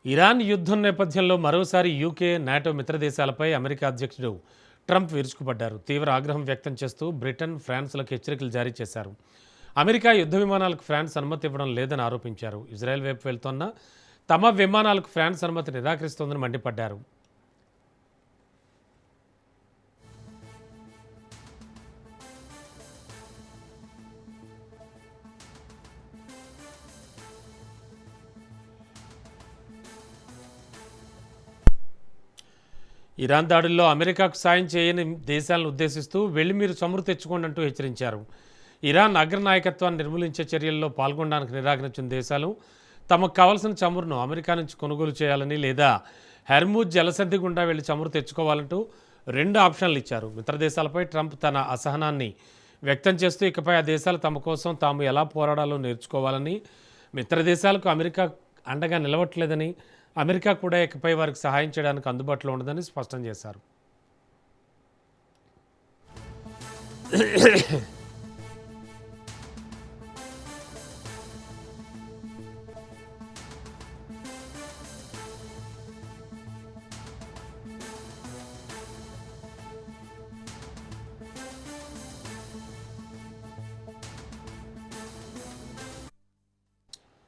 Iran యుద్ధం నేపథ్యంలో మరోసారి యూకే, నాటో మిత్రదేశాలపై అమెరికా అధ్యక్షుడు ట్రంప్ విరుచుకుపడ్డారు. తీవ్ర ఆగ్రహం వ్యక్తం చేస్తూ బ్రిటన్, ఫ్రాన్స్లకు హెచ్చరికలు జారీ చేశారు. అమెరికా యుద్ధ విమానాలకు ఫ్రాన్స్ అనుమతి ఇవ్వడం లేదని ఆరోపించారు. ఇజ్రాయెల్ వైపు వెళ్తోన్న తమ విమానాలకు ఫ్రాన్స్ అనుమతి నిరాకరిస్తోందని మండిపడ్డారు. ఇరాన్ దాడుల్లో అమెరికాకు సాయం చేయని దేశాలను ఉద్దేశిస్తూ వెళ్లి మీరు చమురు తెచ్చుకోండి అంటూ హెచ్చరించారు. ఇరాన్ అగ్రనాయకత్వాన్ని నిర్మూలించే చర్యల్లో పాల్గొనడానికి నిరాకరించిన దేశాలు తమకు కావలసిన చమురును అమెరికా నుంచి కొనుగోలు చేయాలని లేదా హెర్మూజ్ జలసంధి గుండా వెళ్లి చమురు తెచ్చుకోవాలంటూ 2 ఆప్షన్లు ఇచ్చారు. మిత్ర దేశాలపై ట్రంప్ తన అసహనాన్ని వ్యక్తం చేస్తూ ఇకపై ఆ దేశాలు తమ కోసం తాము ఎలా పోరాడాలో నేర్చుకోవాలని, మిత్ర దేశాలకు అమెరికా అండగా నిలవట్లేదని, అమెరికా కూడా ఇకపై వారికి సహాయం చేయడానికి అందుబాటులో ఉండదని స్పష్టం చేశారు.